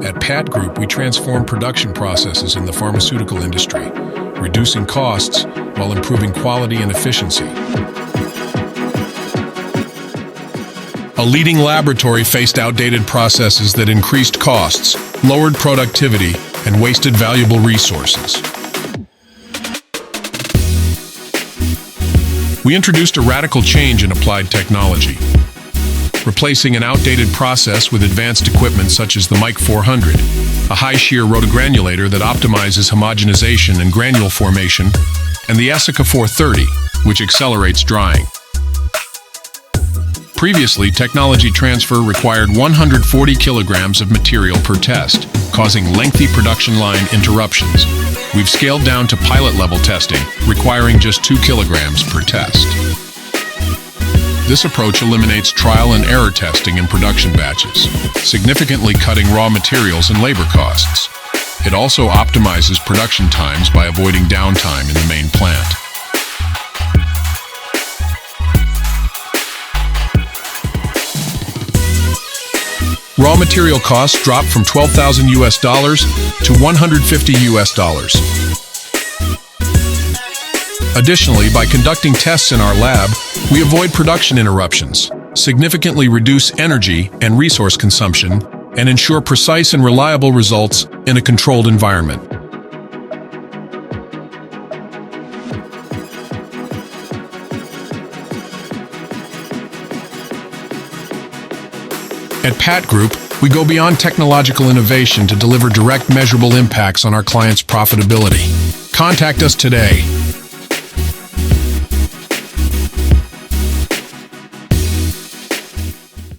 At Pat Group, we transform production processes in the pharmaceutical industry, reducing costs while improving quality and efficiency. A leading laboratory faced outdated processes that increased costs, lowered productivity, and wasted valuable resources. We introduced a radical change in applied technology, replacing an outdated process with advanced equipment such as the Mike 400, a high-shear rotogranulator that optimizes homogenization and granule formation, and the Essica 430, which accelerates drying. Previously, technology transfer required 140 kilograms of material per test, causing lengthy production line interruptions. We've scaled down to pilot-level testing, requiring just 2 kilograms per test. This approach eliminates trial and error testing in production batches, significantly cutting raw materials and labor costs. It also optimizes production times by avoiding downtime in the main plant. Raw material costs dropped from $12,000 to $150. Additionally, by conducting tests in our lab, we avoid production interruptions, significantly reduce energy and resource consumption, and ensure precise and reliable results in a controlled environment. At Pat Group, we go beyond technological innovation to deliver direct measurable impacts on our clients' profitability. Contact us today